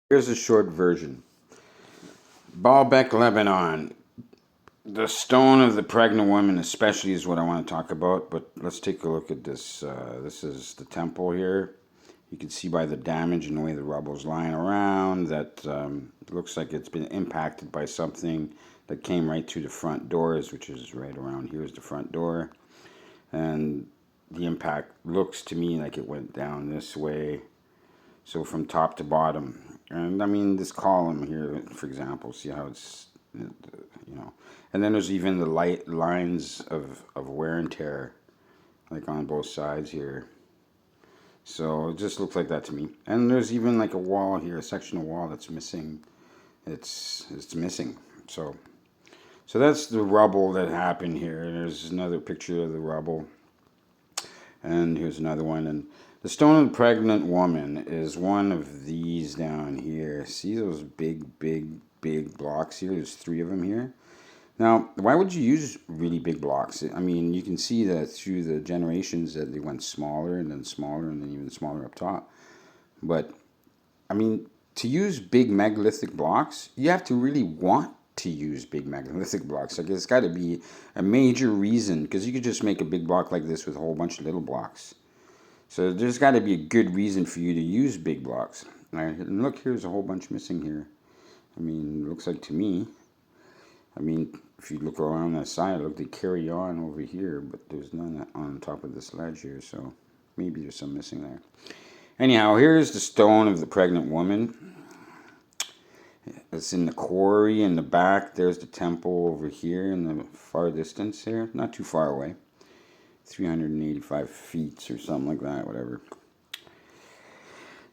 Here's a short version. Baalbek, Lebanon. The stone of the pregnant woman, especially, is what I want to talk about. But let's take a look at this. This is the temple here. You can see by the damage and the way the rubble's lying around that it looks like it's been impacted by something that came right through the front doors, which is right around here is the front door. And the impact looks to me like it went down this way. So from top to bottom. And I mean, this column here, for example, see how it's, and then there's even the light lines of wear and tear, like on both sides here. So it just looks like that to me. And there's even like a wall here, a section of wall that's missing. It's missing. So that's the rubble that happened here. There's another picture of the rubble. And here's another one. And the stone of the pregnant woman is one of these down here. See those big blocks here? There's 3 of them here. Now, why would you use really big blocks? I mean, you can see that through the generations that they went smaller and then even smaller up top. But, I mean, to use big megalithic blocks, you have to really want to use big megalithic blocks. Like, it's got to be a major reason, because you could just make a big block like this with a whole bunch of little blocks. So there's got to be a good reason for you to use big blocks. And look, here's a whole bunch missing here. I mean, it looks like to me, if you look around that side, look, they carry on over here, but there's none on top of this ledge here, so maybe there's some missing there. Anyhow, here's the stone of the pregnant woman. It's in the quarry in the back. There's the temple over here in the far distance here, not too far away. 385 feet or something like that, whatever.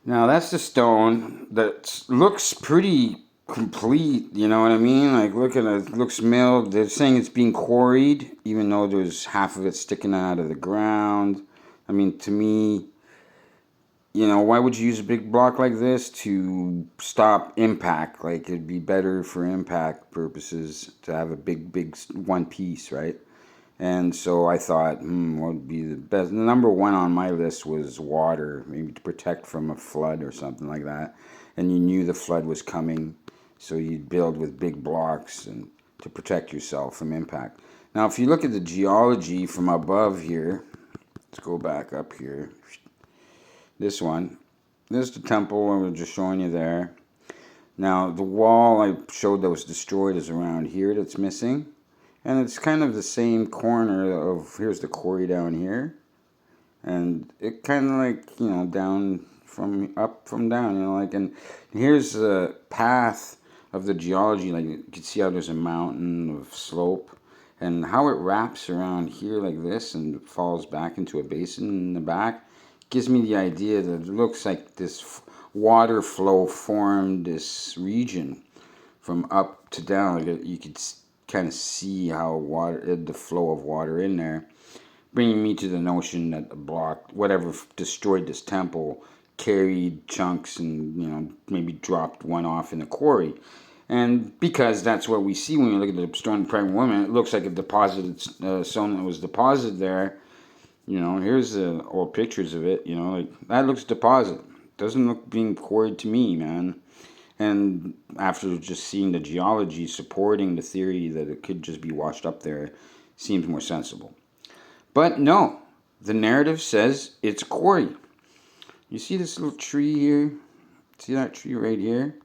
Now, that's the stone that looks pretty complete, you know what I mean? Like, look at it, it looks milled. They're saying it's being quarried, even though there's half of it sticking out of the ground. I mean, to me, why would you use a big block like this? To stop impact. Like, it'd be better for impact purposes to have a big one piece, right? And so I thought, what would be the best? The number 1 on my list was water, maybe to protect from a flood or something like that. And you knew the flood was coming, so you'd build with big blocks and to protect yourself from impact. Now, if you look at the geology from above here, let's go back up here. This one, this is the temple I was just showing you there. Now, the wall I showed that was destroyed is around here that's missing. And it's kind of the same corner of, here's the quarry down here. And it kind of like, down from down, and here's the path of the geology. Like, you can see how there's a mountain of slope and how it wraps around here like this and falls back into a basin in the back. Gives me the idea that it looks like this water flow formed this region from up to down. Like, you could kind of see how the flow of water in there, bringing me to the notion that the block, whatever destroyed this temple, carried chunks and maybe dropped one off in the quarry. And because that's what we see when we look at the stone of the pregnant woman, it looks like a deposited stone that was deposited there. Here's the old pictures of it. Like, that looks deposit. Doesn't look being quarried to me, man. And after just seeing the geology supporting the theory that it could just be washed up there, seems more sensible. But no, the narrative says it's a quarry. You see this little tree here? See that tree right here?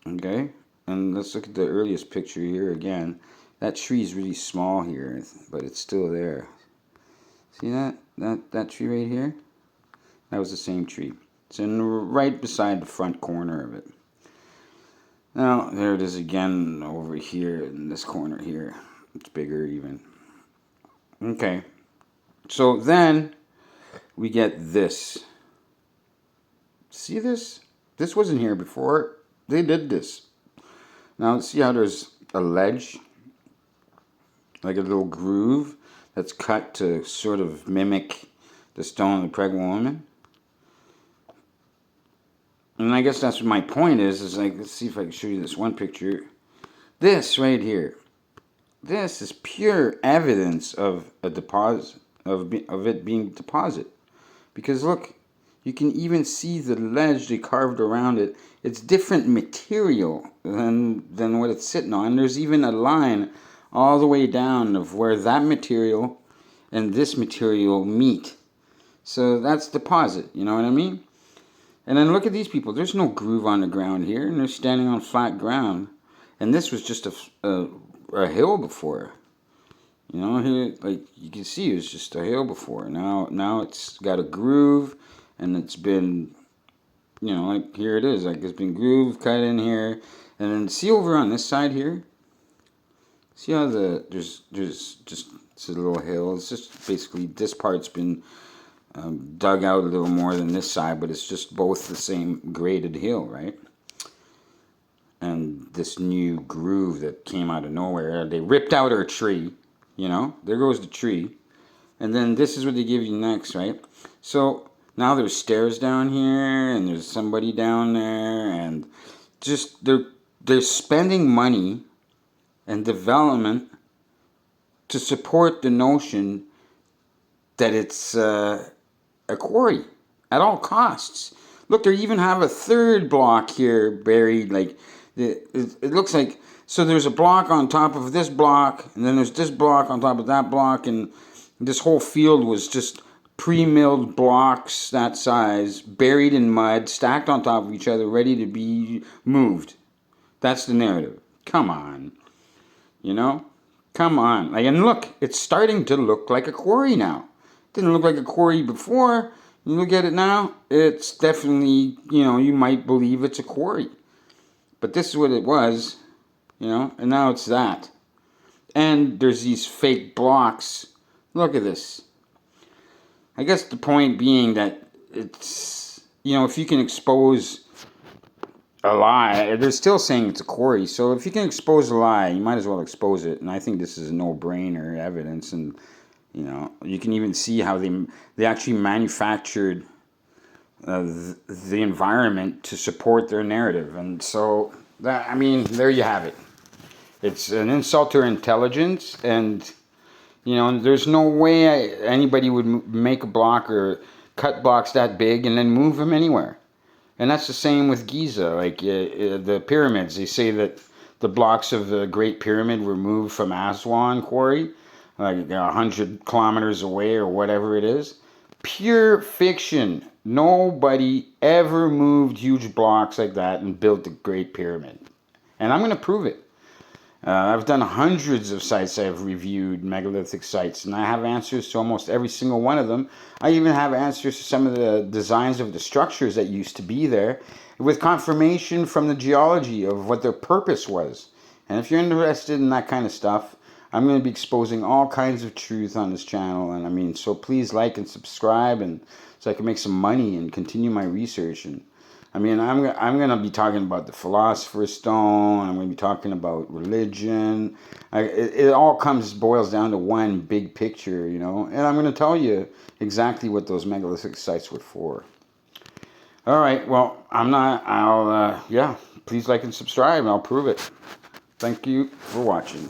Okay, and let's look at the earliest picture here again. That tree is really small here, but it's still there. See that tree right here? That was the same tree. It's right beside the front corner of it. Now, there it is again over here in this corner here. It's bigger even. Okay. So then we get this. See this? This wasn't here before. They did this. Now, see how there's a ledge? Like a little groove that's cut to sort of mimic the stone of the pregnant woman. And I guess that's what my point is like, let's see if I can show you this one picture. This right here. This is pure evidence of a deposit, of it being deposit. Because look, You can even see the ledge they carved around it. It's different material than what it's sitting on. There's even a line all the way down of where that material and this material meet. So that's deposit, you know what I mean? And then look at these people. There's no groove on the ground here, and they're standing on flat ground. And this was just a hill before. You know, here, like you can see, it was just a hill before. Now it's got a groove, and it's been, you know, like here it is. Like it's been groove cut in here, and then see over on this side here. See how there's just it's a little hill. It's just basically this part's been dug out a little more than this side, but it's just both the same graded hill, right? And this new groove that came out of nowhere, they ripped out our tree, you know, there goes the tree. And then this is what they give you next, right? So now there's stairs down here, and there's somebody down there, and just they're spending money and development to support the notion that it's a quarry at all costs. Look, they even have a third block here buried. Like it looks like, so there's a block on top of this block, and then there's this block on top of that block, and this whole field was just pre-milled blocks that size, buried in mud, stacked on top of each other, ready to be moved. That's the narrative. Come on, you know, come on. Like, and look, it's starting to look like a quarry now. Didn't look like a quarry before. You look at it now, it's definitely, you know, you might believe it's a quarry. But this is what it was, you know, and now it's that. And there's these fake blocks. Look at this. I guess the point being that it's, you know, if you can expose a lie, they're still saying it's a quarry. So if you can expose a lie, you might as well expose it. And I think this is a no-brainer evidence. And you know, you can even see how they actually manufactured the environment to support their narrative. And so, that, I mean, there you have it. It's an insult to intelligence, and, you know, there's no way anybody would make a block or cut blocks that big and then move them anywhere. And that's the same with Giza. Like the pyramids, they say that the blocks of the Great Pyramid were moved from Aswan Quarry, like 100 kilometers away or whatever it is. Pure fiction. Nobody ever moved huge blocks like that and built the Great Pyramid. And I'm going to prove it. I've done hundreds of sites. I've reviewed megalithic sites, and I have answers to almost every single one of them. I even have answers to some of the designs of the structures that used to be there, with confirmation from the geology of what their purpose was. And if you're interested in that kind of stuff, I'm going to be exposing all kinds of truth on this channel. And I mean, so please like and subscribe, and so I can make some money and continue my research. And I mean, I'm going to be talking about the Philosopher's Stone. I'm going to be talking about religion. It all boils down to one big picture, you know. And I'm going to tell you exactly what those megalithic sites were for. All right, well, yeah, please like and subscribe, and I'll prove it. Thank you for watching.